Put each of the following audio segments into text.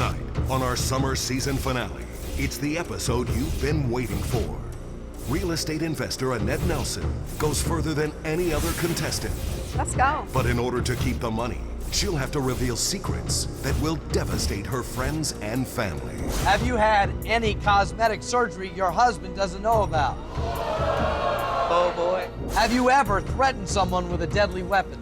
Tonight, on our summer season finale, it's the episode you've been waiting for. Real estate investor Annette Nelson goes further than any other contestant. Let's go. But in order to keep the money, she'll have to reveal secrets that will devastate her friends and family. Have you had any cosmetic surgery your husband doesn't know about? Oh boy. Have you ever threatened someone with a deadly weapon?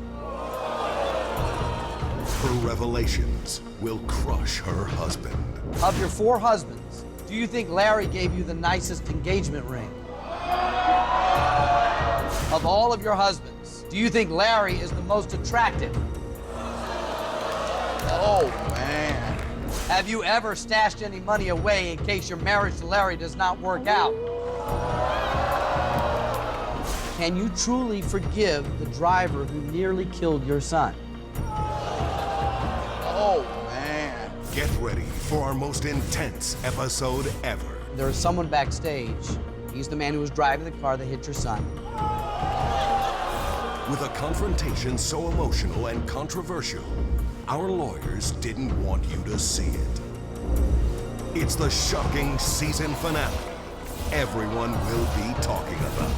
Her revelations will crush her husband. Of your 4 husbands, do you think Larry gave you the nicest engagement ring? Of all of your husbands, do you think Larry is the most attractive? Oh, man. Have you ever stashed any money away in case your marriage to Larry does not work out? Can you truly forgive the driver who nearly killed your son? Oh, man. Get ready for our most intense episode ever. There is someone backstage. He's the man who was driving the car that hit your son. With a confrontation so emotional and controversial, our lawyers didn't want you to see it. It's the shocking season finale everyone will be talking about.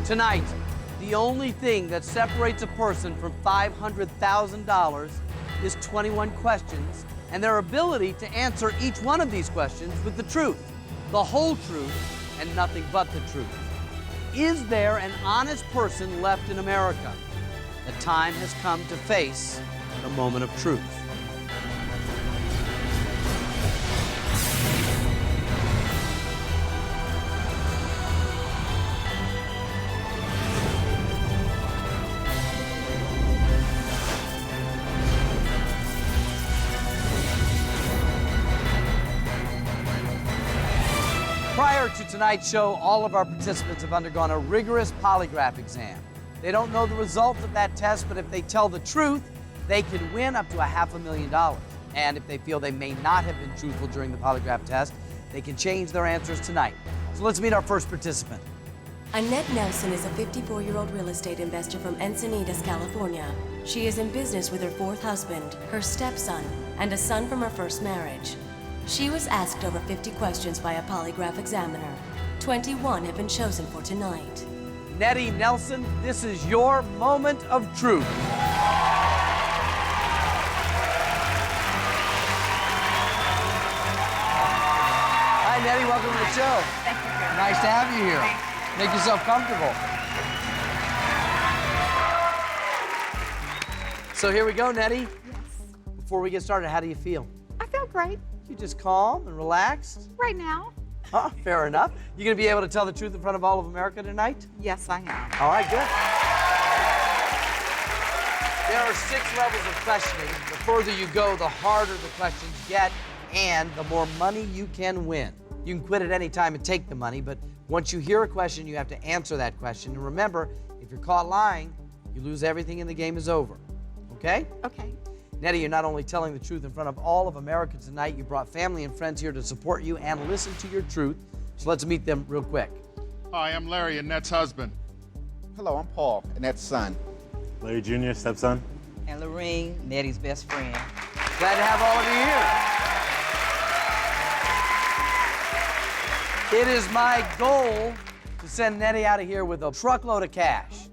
Tonight, the only thing that separates a person from $500,000 is 21 questions and their ability to answer each one of these questions with the truth, the whole truth, and nothing but the truth. Is there an honest person left in America? The time has come to face the moment of truth. Prior to tonight's show, all of our participants have undergone a rigorous polygraph exam. They don't know the result of that test, but if they tell the truth, they can win up to $500,000. And if they feel they may not have been truthful during the polygraph test, they can change their answers tonight. So let's meet our first participant. Annette Nelson is a 54-year-old real estate investor from Encinitas, California. She is in business with her 4th husband, her stepson, and a son from her first marriage. She was asked over 50 questions by a polygraph examiner. 21 have been chosen for tonight. Nettie Nelson, this is your moment of truth. Hi, Nettie, welcome to the show. Thank you very much. Nice to have you here. Make yourself comfortable. So here we go, Nettie. Yes. Before we get started, how do you feel? I feel great You just calm and relaxed? right now. Huh, fair enough. You gonna be able to tell the truth in front of all of America tonight? Yes, I am. All right, good. There are 6 levels of questioning. The further you go, the harder the questions get, and the more money you can win. You can quit at any time and take the money, but once you hear a question, you have to answer that question. And remember, if you're caught lying, you lose everything and the game is over. Okay? Okay. Nettie, you're not only telling the truth in front of all of America tonight, you brought family and friends here to support you and listen to your truth. So let's meet them real quick. Hi, I'm Larry, Annette's husband. Hello, I'm Paul, Annette's son. Larry Jr., stepson. And Lorene, Nettie's best friend. Glad to have all of you here. It is my goal to send Nettie out of here with a truckload of cash.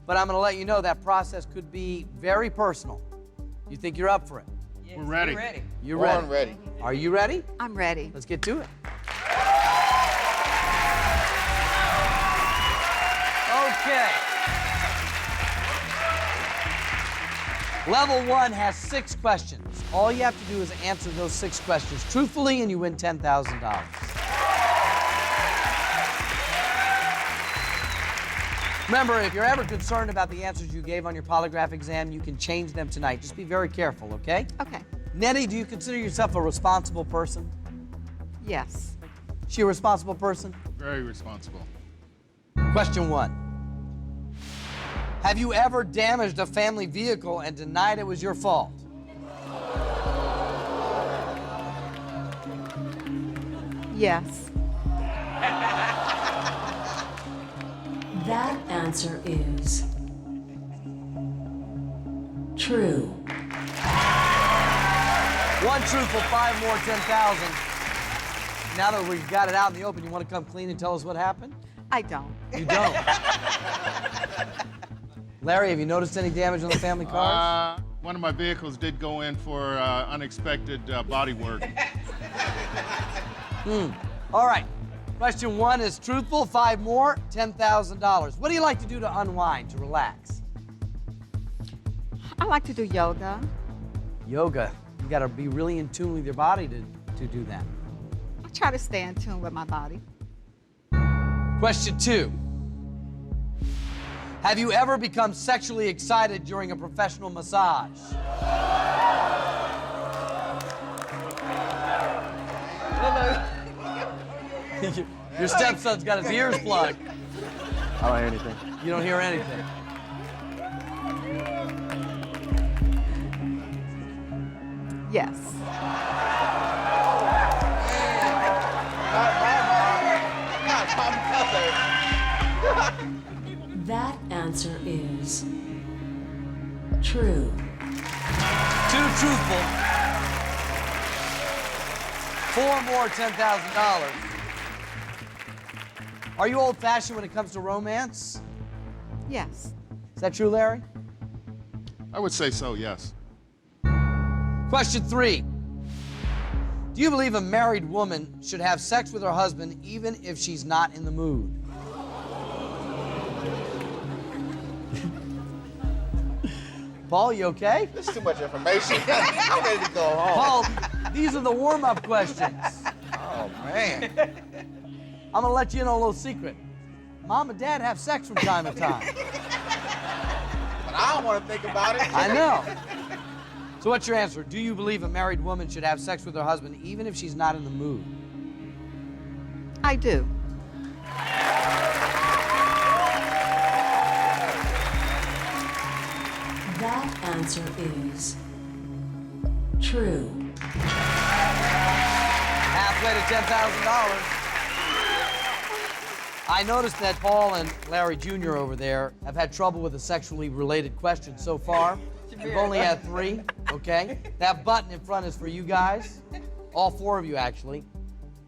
But I'm going to let you know that process could be very personal. You think you're up for it? Yes, We're ready. We're ready. You're Born ready. ready. Are you ready? I'm ready. Let's get to it. Okay. Level 1 has 6 questions. All you have to do is answer those 6 questions truthfully and you win $10,000. Remember, if you're ever concerned about the answers you gave on your polygraph exam, you can change them tonight. Just be very careful, okay? Okay. Nettie, do you consider yourself a responsible person? Yes. She a responsible person? Very responsible. Question 1. Have you ever damaged a family vehicle and denied it was your fault? Yes. That answer is True. One truthful, 5 more, 10,000. Now that we've got it out in the open, you want to come clean and tell us what happened? I don't. You don't. Larry, have you noticed any damage on the family cars? One of my vehicles did go in for unexpected body work. All right. Question 1 is truthful, 5 more, $10,000. What do you like to do to unwind, to relax? I like to do yoga. Yoga. You got to be really in tune with your body to do that. I try to stay in tune with my body. Question 2. Have you ever become sexually excited during a professional massage? Your stepson's got his ears plugged. I don't hear anything. You don't hear anything. Yes. That answer is true. 2 truthful. 4 more, $10,000. Are you old-fashioned when it comes to romance? Yes. Is that true, Larry? I would say so, yes. Question 3. Do you believe a married woman should have sex with her husband even if she's not in the mood? Paul, you okay? This is too much information. I'm ready to go home. Paul, these are the warm-up questions. Oh, man. I'm gonna let you in on a little secret. Mom and Dad have sex from time to time. But I don't want to think about it. I know. So what's your answer? Do you believe a married woman should have sex with her husband even if she's not in the mood? I do. That answer is true. Halfway to $10,000. I noticed that Paul and Larry Jr. over there have had trouble with the sexually related questions so far. We've only had 3, okay? That button in front is for you guys. All 4 of you, actually.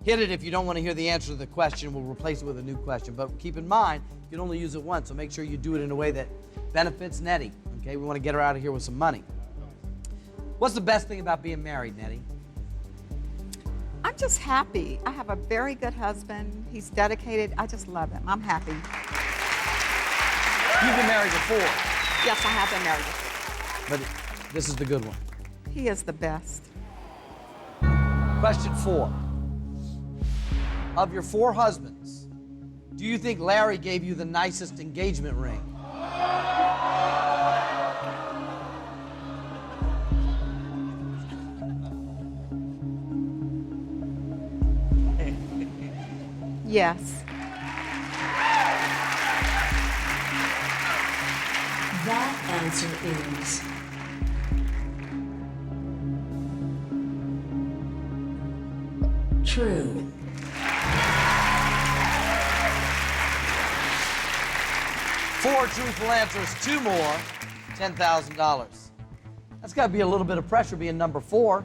Hit it if you don't want to hear the answer to the question. We'll replace it with a new question. But keep in mind, you can only use it once, so make sure you do it in a way that benefits Nettie, okay? We want to get her out of here with some money. What's the best thing about being married, Nettie? I'm just happy. I have a very good husband. He's dedicated. I just love him. I'm happy. You've been married before, Yes, I have been married before. but this is the good one. He is the best. Question 4. Of your 4 husbands, do you think Larry gave you the nicest engagement ring? Yes. That answer is true. 4 truthful answers, 2 more, $10,000. That's got to be a little bit of pressure being number 4.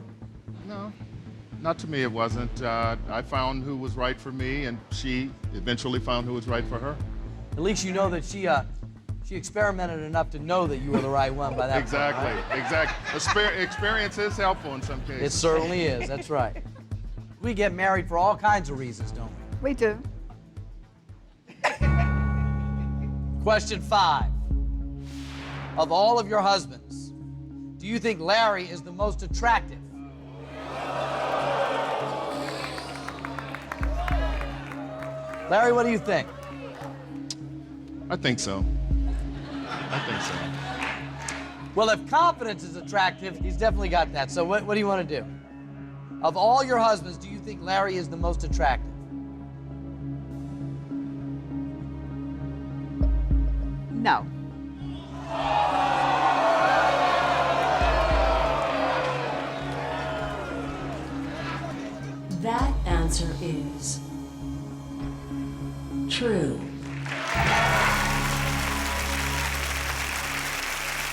No, not to me it wasn't. I found who was right for me, and she eventually found who was right for her. At least you know that she experimented enough to know that you were the right one by that Exactly, point, right? exactly. Experience is helpful in some cases. It certainly is, that's right. We get married for all kinds of reasons, don't we? We do. Question 5. Of all of your husbands, do you think Larry is the most attractive? Larry, what do you think? I think so. I think so. Well, if confidence is attractive, he's definitely got that. So what do you want to do? Of all your husbands, do you think Larry is the most attractive? No. That answer is true.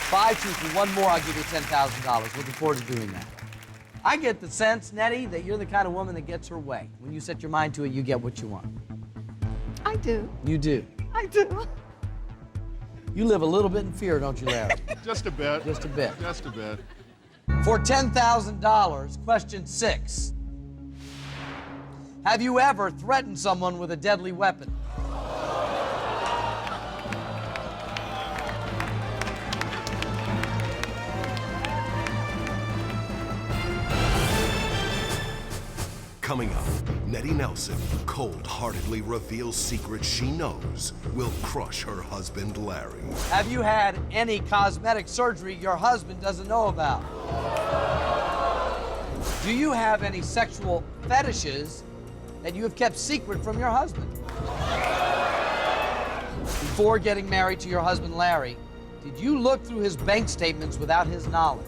5 truthful, one more, I'll give you $10,000. Looking forward to doing that. I get the sense, Nettie, that you're the kind of woman that gets her way. When you set your mind to it, you get what you want. I do. You do. I do. You live a little bit in fear, don't you, Larry? Just a bit. Just a bit. Just a bit. For $10,000, question 6. Have you ever threatened someone with a deadly weapon? Coming up, Nettie Nelson cold-heartedly reveals secrets she knows will crush her husband, Larry. Have you had any cosmetic surgery your husband doesn't know about? Do you have any sexual fetishes that you have kept secret from your husband? Before getting married to your husband, Larry, did you look through his bank statements without his knowledge?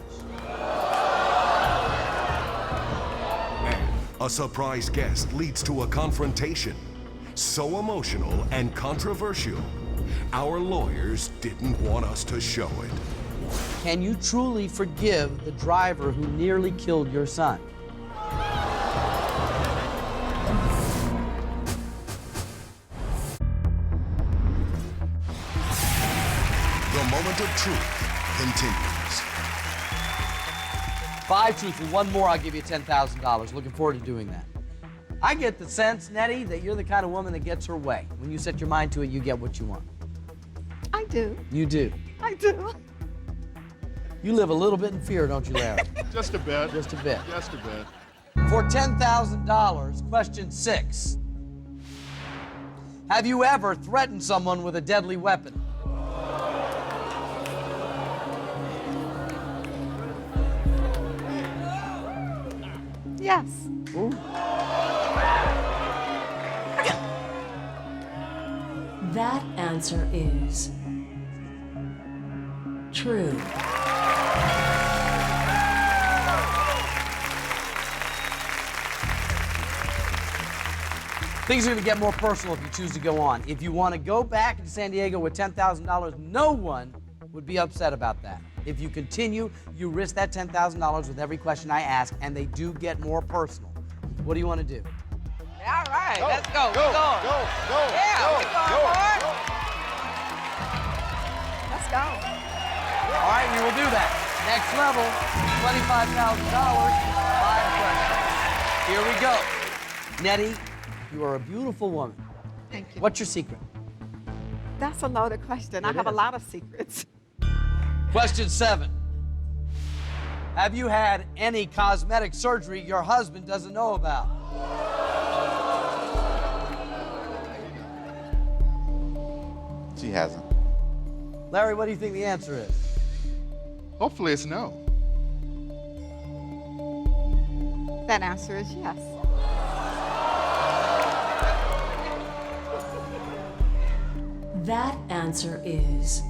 A surprise guest leads to a confrontation so emotional and controversial, our lawyers didn't want us to show it. Can you truly forgive the driver who nearly killed your son? The moment of truth continues. 5 truthful, one more, I'll give you $10,000. Looking forward to doing that. I get the sense, Nettie, that you're the kind of woman that gets her way. When you set your mind to it, you get what you want. I do. You do. I do. You live a little bit in fear, don't you, Larry? Just a bit. Just a bit. Just a bit. For $10,000, question 6. Have you ever threatened someone with a deadly weapon? Yes. Ooh. That answer is true. Things are going to get more personal if you choose to go on. If you want to go back to San Diego with $10,000, no one would be upset about that. If you continue, you risk that $10,000 with every question I ask, and they do get more personal. What do you want to do? All right, Go, let's go. go, We're going. go, go, Yeah, go, we're going go, for it. go. Let's go. All right, we will do that. Next level, $25,000, 5 questions. Here we go. Nettie, you are a beautiful woman. Thank you. What's your secret? That's a loaded question. I It have a is. lot of secrets. Question 7. Have you had any cosmetic surgery your husband doesn't know about? She hasn't. Larry, what do you think the answer is? Hopefully it's no. That answer is yes. That answer is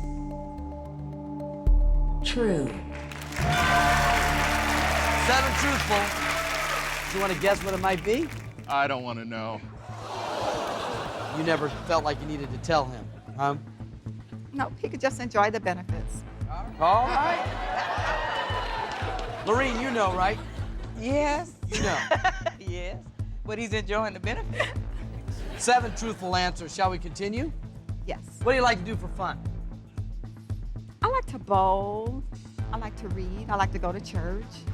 true. 7 truthful. Do you want to guess what it might be? I don't want to know. You never felt like you needed to tell him, huh? No, he could just enjoy the benefits. All right. Lorene, you know, right? Yes. You know. Yes. But he's enjoying the benefit. 7 truthful answers. Shall we continue? Yes. What do you like to do for fun? I like to bowl. I like to read. I like to go to church.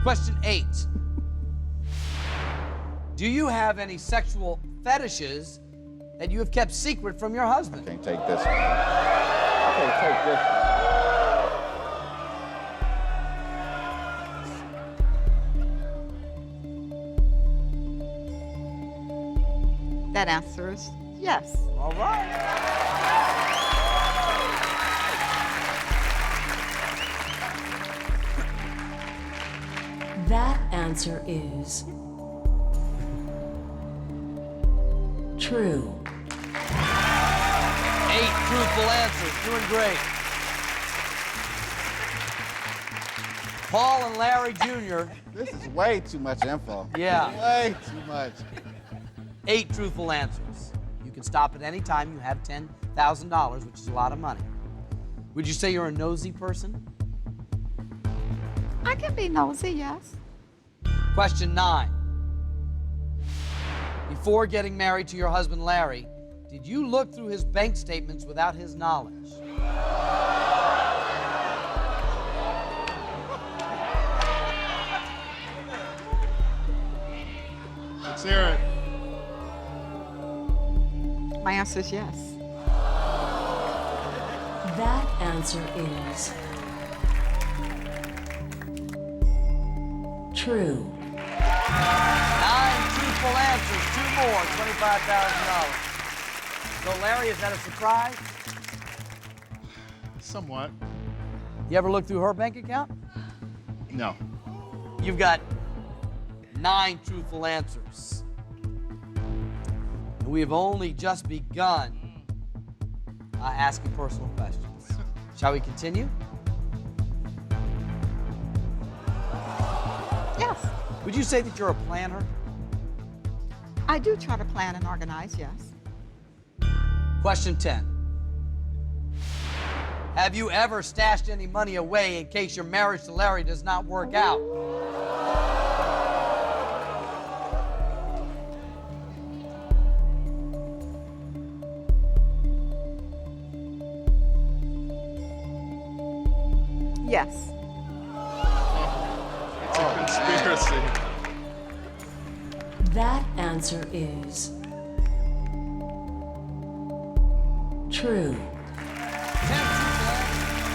Question 8. Do you have any sexual fetishes that you have kept secret from your husband? Can't take this one. I can't take this one. That answer is yes. All right. That answer is true. 8 truthful answers. Doing great. Paul and Larry Jr. This is way too much info. Yeah. Way too much. 8 truthful answers. You can stop at any time. You have $10,000, which is a lot of money. Would you say you're a nosy person? I can be nosy, yes. Question 9. Before getting married to your husband, Larry, did you look through his bank statements without his knowledge? Let's hear it. My answer is yes. That answer is true. 9 truthful answers, 2 more, $25,000. So, Larry, is that a surprise? Somewhat. You ever look through her bank account? No. You've got 9 truthful answers. And we have only just begun asking personal questions. Shall we continue? Yes. Would you say that you're a planner? I do try to plan and organize, yes. Question 10. Have you ever stashed any money away in case your marriage to Larry does not work out? Yes. It's a conspiracy. That answer is true. 10 truthful answers.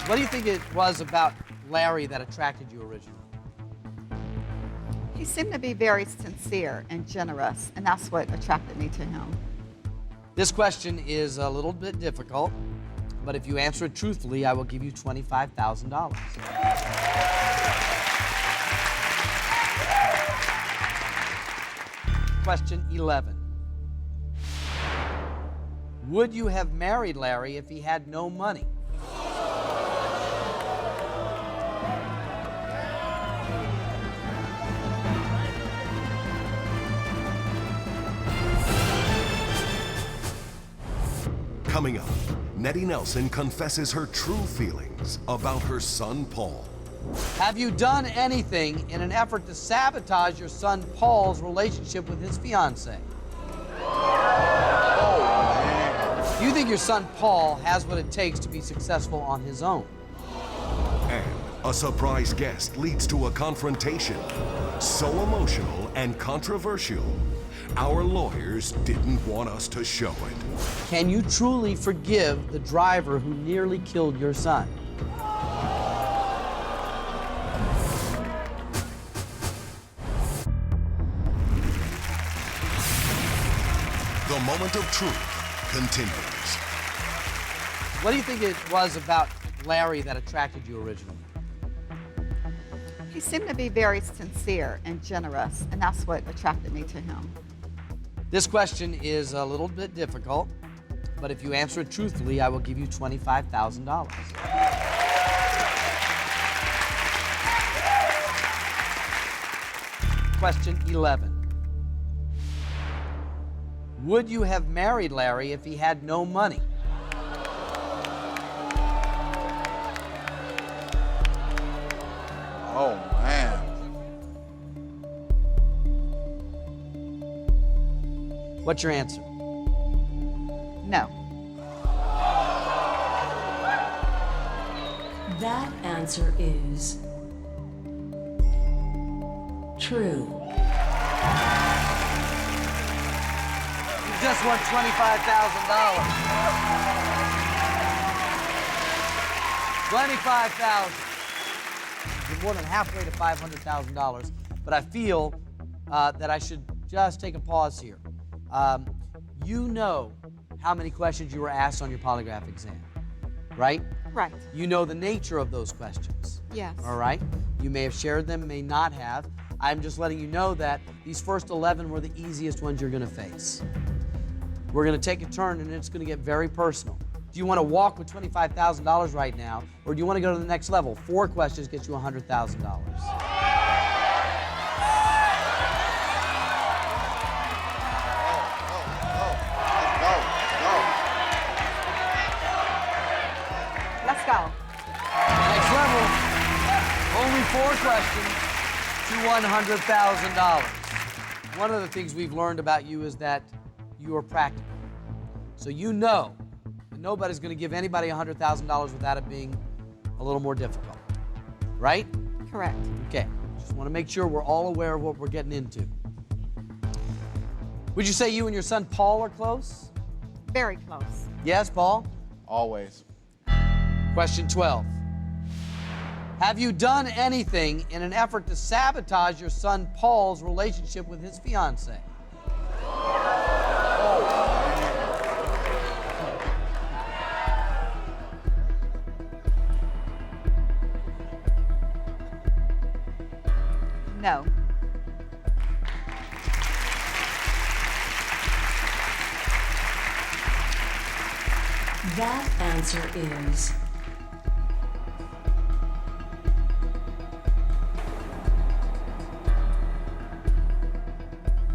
What do you think it was about Larry that attracted you originally? He seemed to be very sincere and generous, and that's what attracted me to him. This question is a little bit difficult, but if you answer it truthfully, I will give you $25,000. Question 11. Would you have married Larry if he had no money? Coming up, Nettie Nelson confesses her true feelings about her son, Paul. Have you done anything in an effort to sabotage your son Paul's relationship with his fiancée? Do you think your son Paul has what it takes to be successful on his own? And a surprise guest leads to a confrontation so emotional and controversial, our lawyers didn't want us to show it. Can you truly forgive the driver who nearly killed your son? The moment of truth continues. What do you think it was about Larry that attracted you originally? He seemed to be very sincere and generous, and that's what attracted me to him. This question is a little bit difficult, but if you answer it truthfully, I will give you $25,000. Question 11. Would you have married Larry if he had no money? Oh, man. What's your answer? No. That answer is true. You just won $25,000. $25,000. You're more than halfway to $500,000, but I feel that I should just take a pause here. You know how many questions you were asked on your polygraph exam, right? Right. You know the nature of those questions. Yes. All right? You may have shared them, may not have. I'm just letting you know that these first 11 were the easiest ones you're going to face. We're going to take a turn, and it's going to get very personal. Do you want to walk with $25,000 right now, or do you want to go to the next level? 4 questions gets you $100,000. go. Next level. Only 4 questions to $100,000. One of the things we've learned about you is that you are practical. So you know that nobody's going to give anybody $100,000 without it being a little more difficult. Right? Correct. Okay. Just want to make sure we're all aware of what we're getting into. Would you say you and your son Paul are close? Very close. Yes, Paul? Always. Question 12. Have you done anything in an effort to sabotage your son Paul's relationship with his fiancée? No. That answer is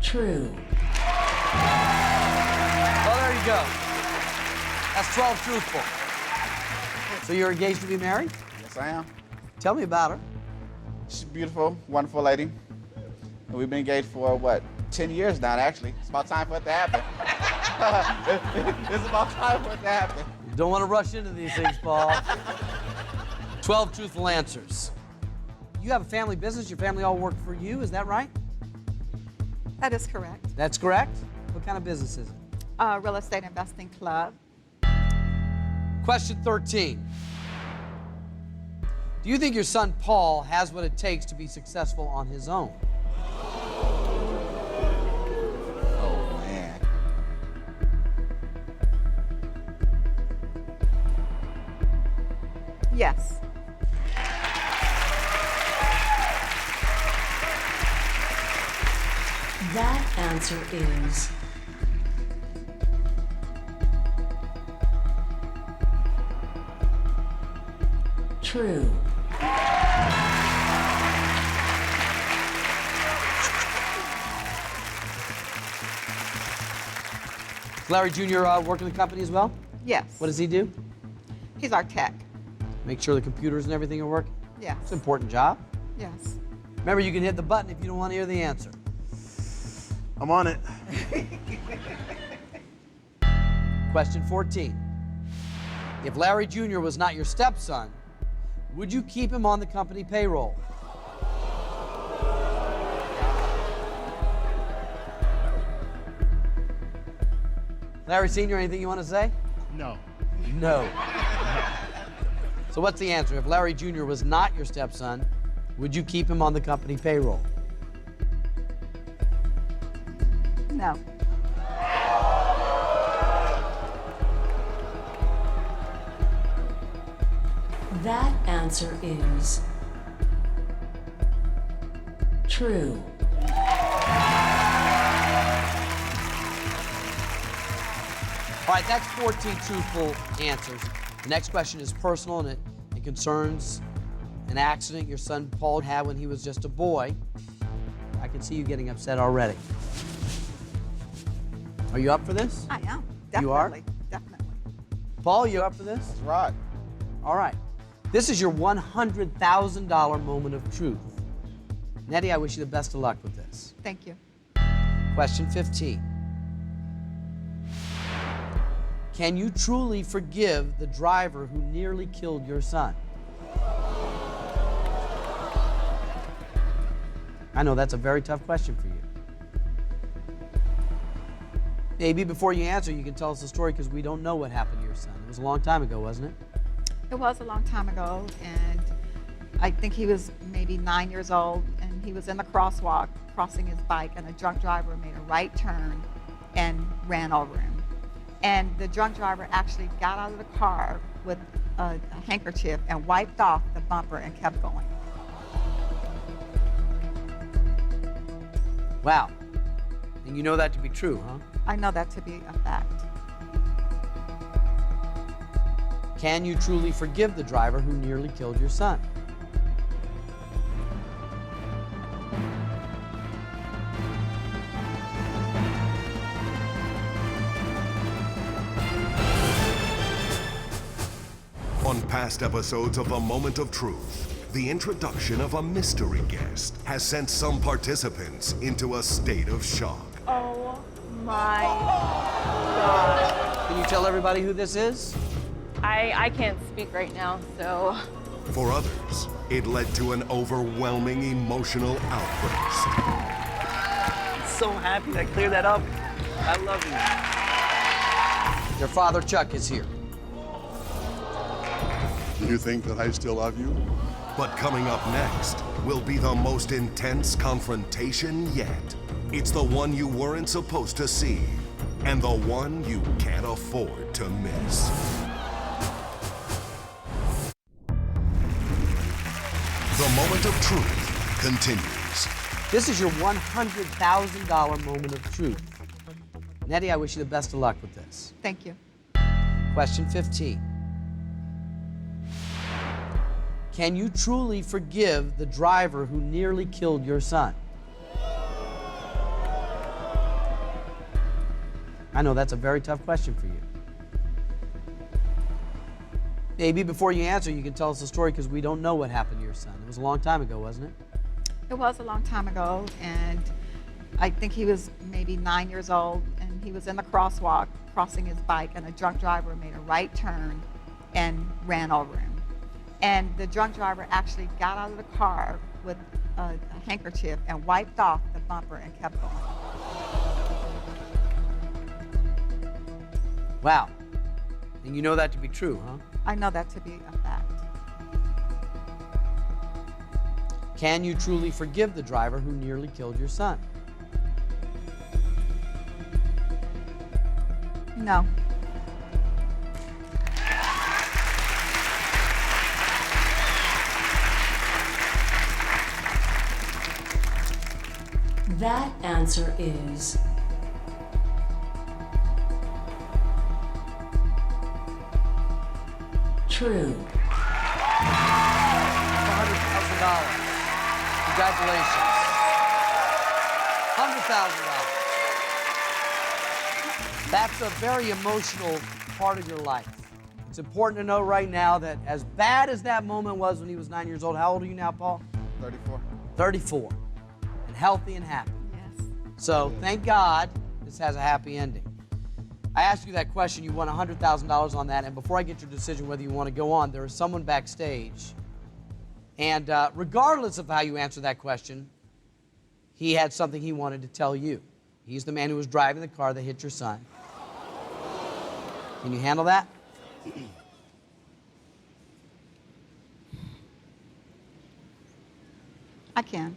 true. Well, there you go. That's 12 truthful. So you're engaged to be married? Yes, I am. Tell me about her. She's a beautiful, wonderful lady. And we've been engaged for, what, 10 years now, actually. It's about time for it to happen. It's about time for it to happen. You don't want to rush into these things, Paul. 12 truthful answers. You have a family business. Your family all work for you. Is that right? That is correct. That's correct. What kind of business is it? Real estate investing club. Question 13. Do you think your son Paul has what it takes to be successful on his own? Oh, man. Yes. That answer is true. Larry Jr. Work in the company as well? Yes. What does he do? He's our tech. Make sure the computers and everything are working? Yes. It's an important job. Yes. Remember, you can hit the button if you don't want to hear the answer. I'm on it. Question 14. If Larry Jr. was not your stepson, would you keep him on the company payroll? Larry Sr., anything you want to say? No. No. So what's the answer? If Larry Jr. was not your stepson, would you keep him on the company payroll? No. That answer is true. All right, that's 14 truthful answers. The next question is personal, and it concerns an accident your son Paul had when he was just a boy. I can see you getting upset already. Are you up for this? I am. Definitely. You are? Definitely. Paul, you up for this? That's right. All right. This is your $100,000 moment of truth. Nettie, I wish you the best of luck with this. Thank you. Question 15. Can you truly forgive the driver who nearly killed your son? I know that's a very tough question for you. Maybe before you answer, you can tell us the story because we don't know what happened to your son. It was a long time ago, wasn't it? It was a long time ago, and I think he was maybe 9 years old, and he was in the crosswalk crossing his bike, and a drunk driver made a right turn and ran over him. And the drunk driver actually got out of the car with a handkerchief and wiped off the bumper and kept going. Wow. And you know that to be true, huh? I know that to be a fact. Can you truly forgive the driver who nearly killed your son? On On past episodes of The Moment of Truth, the introduction of a mystery guest has sent some participants into a state of shock. Oh my God. Can you tell everybody who this is? I can't speak right now, so. For others, it led to an overwhelming emotional outburst. So happy to clear that up. I love you. Your father, Chuck, is here. Do you think that I still love you? But coming up next will be the most intense confrontation yet. It's the one you weren't supposed to see, and the one you can't afford to miss. The Moment of Truth continues. This is your $100,000 moment of truth. Nettie, I wish you the best of luck with this. Thank you. Question 15. Can you truly forgive the driver who nearly killed your son? I know that's a very tough question for you. Maybe before you answer, you can tell us a story because we don't know what happened to your son. It was a long time ago, wasn't it? It was a long time ago, and I think he was maybe 9 years old, and he was in the crosswalk crossing his bike, and a drunk driver made a right turn and ran over him. And the drunk driver actually got out of the car with a handkerchief and wiped off the bumper and kept going. Wow. And you know that to be true, huh? I know that to be a fact. Can you truly forgive the driver who nearly killed your son? No. That answer is true. $100,000. Congratulations. $100,000. That's a very emotional part of your life. It's important to know right now that as bad as that moment was when he was 9 years old, how old are you now, Paul? 34. 34. And healthy and happy. Yes. So thank God this has a happy ending. I asked you that question, you won $100,000 on that, and before I get your decision whether you want to go on, there is someone backstage, and regardless of how you answer that question, he had something he wanted to tell you. He's the man who was driving the car that hit your son. Can you handle that? I can.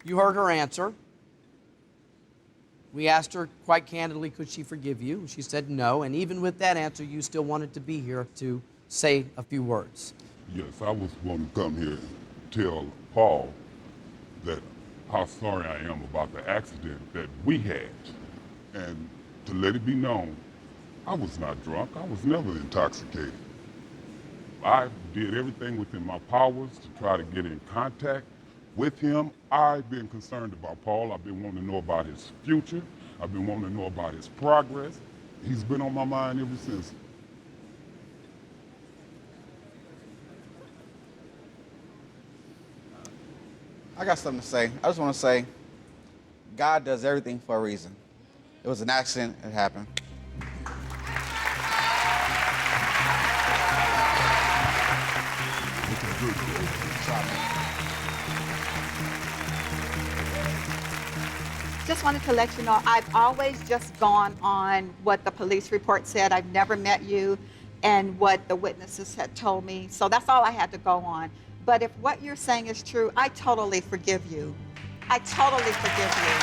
You heard her answer. We asked her quite candidly, could she forgive you? She said no, and even with that answer, you still wanted to be here to say a few words. Yes, I was going to come here and tell Paul that how sorry I am about the accident that we had. And to let it be known, I was not drunk. I was never intoxicated. I did everything within my powers to try to get in contact with him. I've been concerned about Paul. I've been wanting to know about his future. I've been wanting to know about his progress. He's been on my mind ever since. I got something to say. I just want to say, God does everything for a reason. It was an accident. It happened. Just wanted to let you know, I've always just gone on what the police report said. I've never met you and what the witnesses had told me. So that's all I had to go on. But if what you're saying is true, I totally forgive you. I totally forgive you.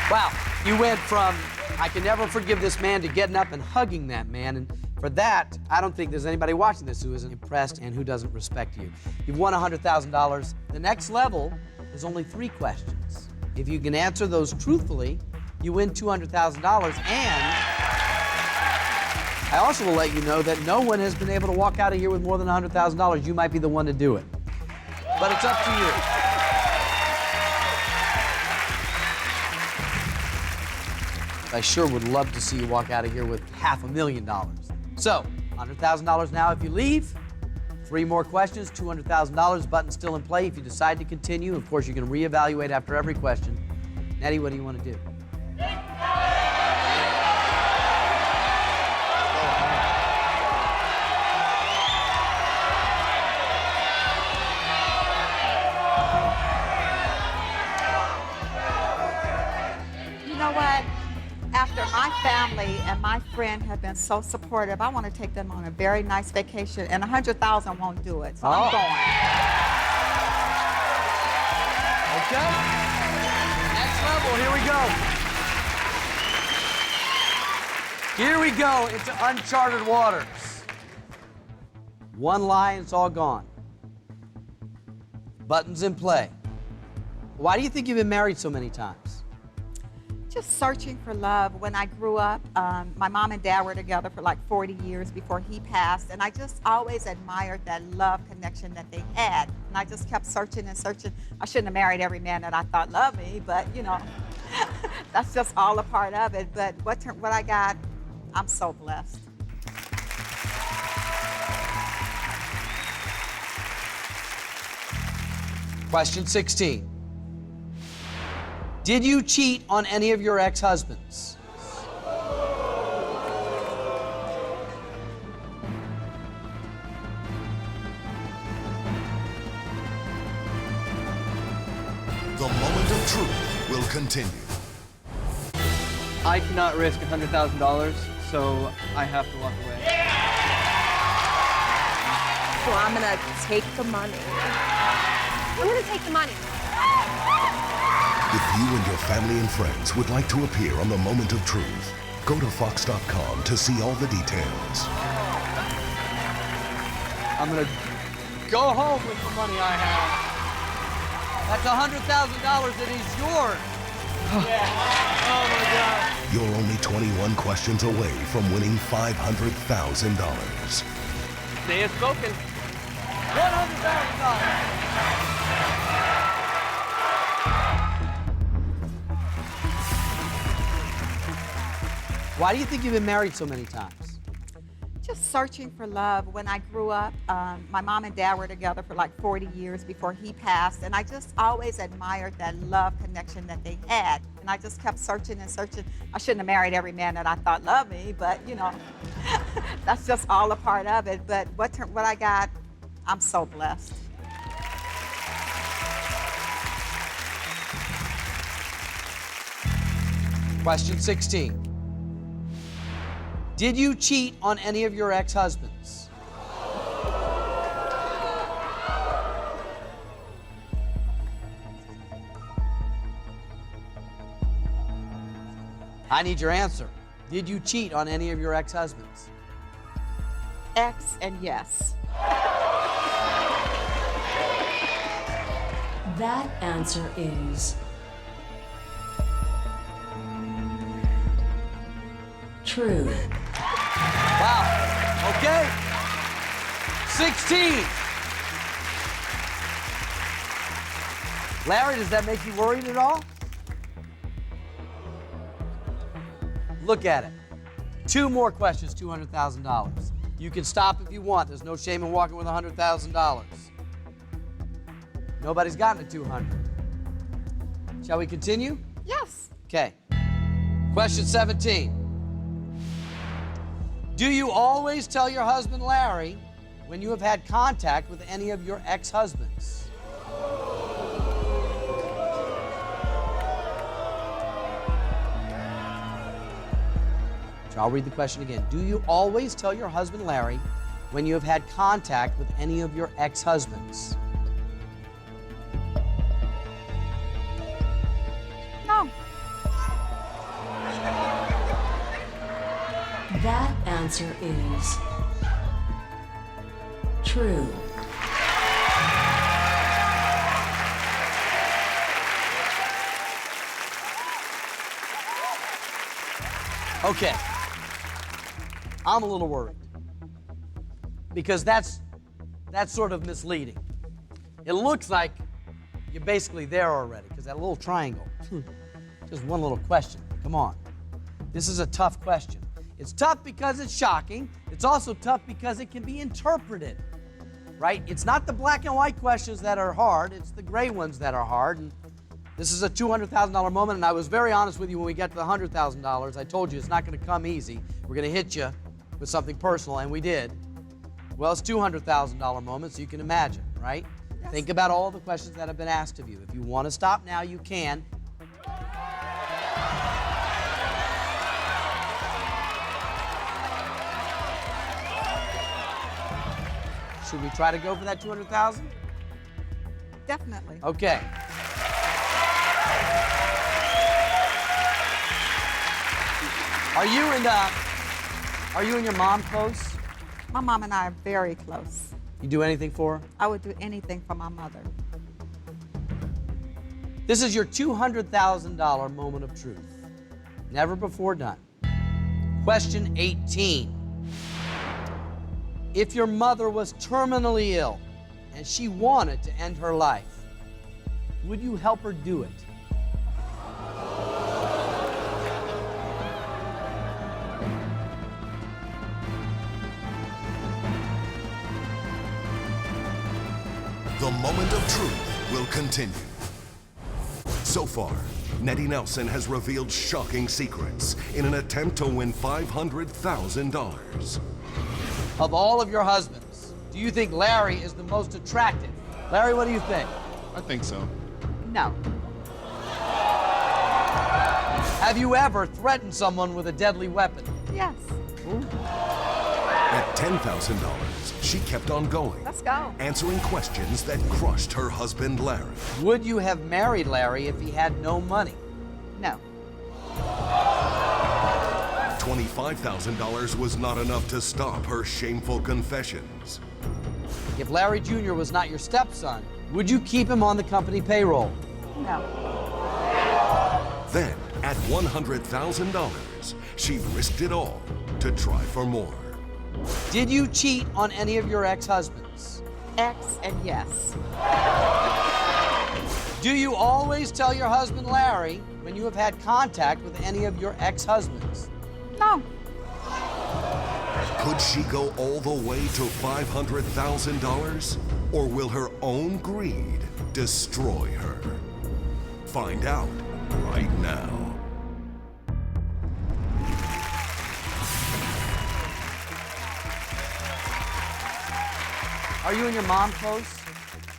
Wow, you went from I can never forgive this man to getting up and hugging that man. And for that, I don't think there's anybody watching this who isn't impressed and who doesn't respect you. You've won $100,000. The next level is only 3 questions. If you can answer those truthfully, you win $200,000. And I also will let you know that no one has been able to walk out of here with more than $100,000. You might be the one to do it. But it's up to you. I sure would love to see you walk out of here with $500,000. So, $100,000 now if you leave. 3 more questions, $200,000. Button still in play if you decide to continue. Of course, you can reevaluate after every question. Nettie, what do you want to do? You know what? After my family and my friend have been so supportive, I want to take them on a very nice vacation, and $100,000 won't do it, so I'm going. Okay. Next level, here we go. Here we go into uncharted waters. One lie and it's all gone. Buttons in play. Why do you think you've been married so many times? Just searching for love. When I grew up, my mom and dad were together for like 40 years before he passed, and I just always admired that love connection that they had. And I just kept searching and searching. I shouldn't have married every man that I thought loved me, but you know, that's just all a part of it. But what I got, I'm so blessed. Question 16. Did you cheat on any of your ex-husbands? The moment of truth will continue. I cannot risk $100,000, so I have to walk away. So I'm gonna take the money. I'm gonna take the money. If you and your family and friends would like to appear on The Moment of Truth, go to Fox.com to see all the details. I'm gonna go home with the money I have. That's $100,000 that is yours. Oh my God. You're only 21 questions away from winning $500,000. They have spoken. $100,000. Why do you think you've been married so many times? Just searching for love. When I grew up, my mom and dad were together for like 40 years before he passed, and I just always admired that love connection that they had. And I just kept searching and searching. I shouldn't have married every man that I thought loved me, but you know, that's just all a part of it. But what I got, I'm so blessed. Question 16. Did you cheat on any of your ex-husbands? I need your answer. Did you cheat on any of your ex-husbands? X and yes. That answer is true. Wow. Okay. 16. Larry, does that make you worried at all? Look at it. 2 more questions, $200,000. You can stop if you want. There's no shame in walking with $100,000. Nobody's gotten to 200. Shall we continue? Yes. Okay. Question 17. Do you always tell your husband, Larry, when you have had contact with any of your ex-husbands? So I'll read the question again. Do you always tell your husband, Larry, when you have had contact with any of your ex-husbands? No. That answer is true. Okay. I'm a little worried because that's sort of misleading. It looks like you're basically there already because that little triangle. Just one little question. Come on. This is a tough question. It's tough because it's shocking. It's also tough because it can be interpreted, right? It's not the black and white questions that are hard. It's the gray ones that are hard. And this is a $200,000 moment, and I was very honest with you when we got to the $100,000. I told you it's not going to come easy. We're going to hit you with something personal, and we did. Well, it's $200,000 moment, so you can imagine, right? Yes. Think about all the questions that have been asked of you. If you want to stop now, you can. Should we try to go for that $200,000? Definitely. Okay. Are you and your mom close? My mom and I are very close. You do anything for her? I would do anything for my mother. This is your $200,000 moment of truth. Never before done. Question 18. If your mother was terminally ill and she wanted to end her life, would you help her do it? The moment of truth will continue. So far, Nettie Nelson has revealed shocking secrets in an attempt to win $500,000. Of all of your husbands, do you think Larry is the most attractive? Larry, what do you think? I think so. No. Have you ever threatened someone with a deadly weapon? Yes. Ooh. At $10,000, she kept on going. Let's go. Answering questions that crushed her husband, Larry. Would you have married Larry if he had no money? No. $25,000 was not enough to stop her shameful confessions. If Larry Jr. was not your stepson, would you keep him on the company payroll? No. Then, at $100,000, she risked it all to try for more. Did you cheat on any of your ex-husbands? X and yes. Do you always tell your husband, Larry, when you have had contact with any of your ex-husbands? No. Could she go all the way to $500,000? Or will her own greed destroy her? Find out right now. Are you and your mom close?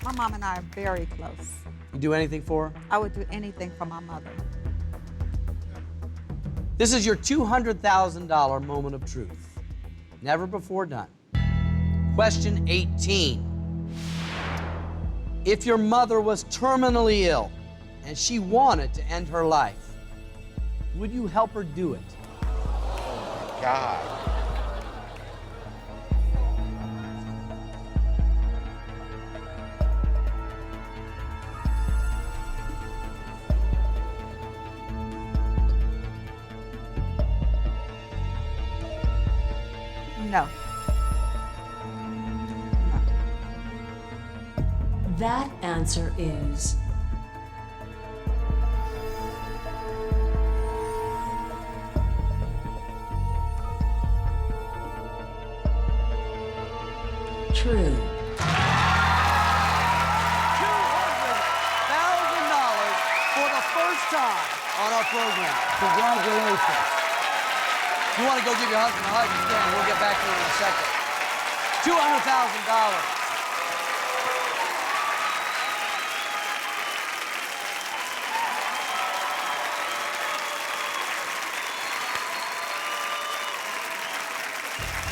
My mom and I are very close. You do anything for her? I would do anything for my mother. This is your $200,000 moment of truth. Never before done. Question 18. If your mother was terminally ill and she wanted to end her life, would you help her do it? Oh my God. No. No. That answer is true. $200,000 for the first time on our program. Congratulations. If you want to go give your husband a hug, you can. We'll get back to it in a second. $200,000.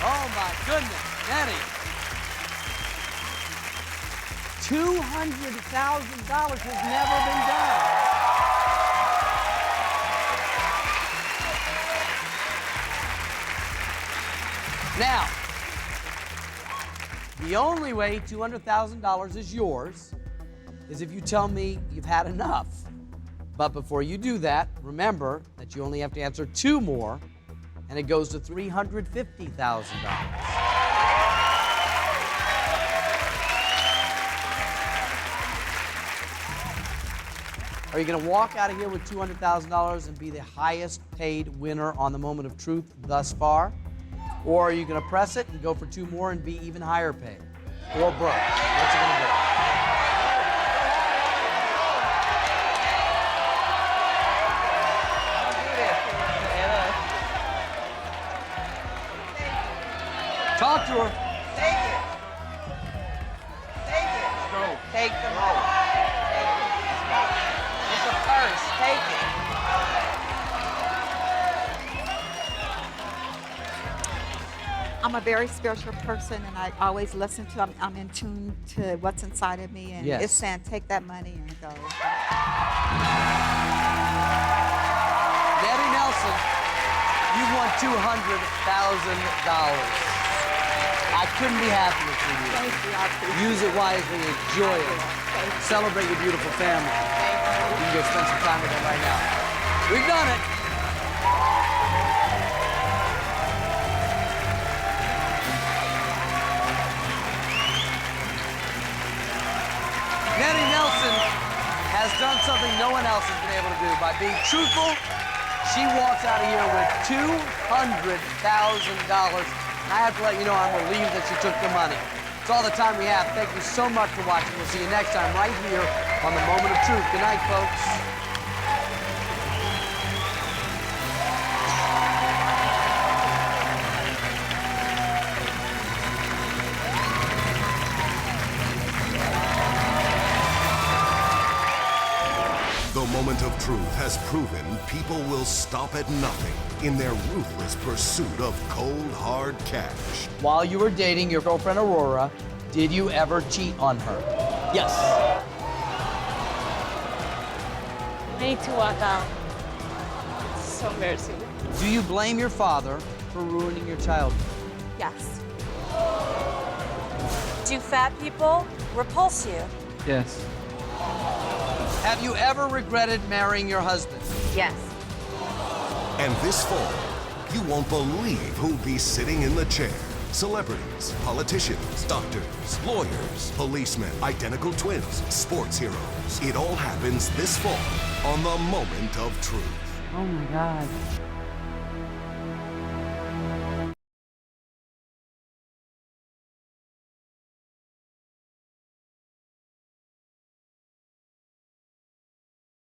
Oh my goodness, Nettie. $200,000 has never been done. Now, the only way $200,000 is yours is if you tell me you've had enough. But before you do that, remember that you only have to answer 2 more, and it goes to $350,000. Are you going to walk out of here with $200,000 and be the highest paid winner on the Moment of Truth thus far? Or are you going to press it and go for 2 more and be even higher paid? Or broke? What's it going to be? Talk to her. Take it. Take it. Go. Take the money. Take it. It's a purse. Take it. I'm a very spiritual person, and I always listen to, I'm in tune to what's inside of me, and Yes. it's saying, take that money and go. Debbie Nelson, you've won $200,000. I couldn't be happier for you. Thank you, I appreciate Use it wisely, enjoy it. Celebrate your beautiful family. You can go spend some time with them right now. We've done it. Nettie Nelson has done something no one else has been able to do. By being truthful, she walks out of here with $200,000. And I have to let you know I'm relieved that she took the money. It's all the time we have. Thank you so much for watching. We'll see you next time right here on The Moment of Truth. Good night, folks. The Moment of Truth has proven people will stop at nothing in their ruthless pursuit of cold, hard cash. While you were dating your girlfriend Aurora, did you ever cheat on her? Yes. I need to walk out. It's so embarrassing. Do you blame your father for ruining your childhood? Yes. Do fat people repulse you? Yes. Have you ever regretted marrying your husband? Yes. And this fall, you won't believe who'll be sitting in the chair. Celebrities, politicians, doctors, lawyers, policemen, identical twins, sports heroes. It all happens this fall on The Moment of Truth. Oh my God.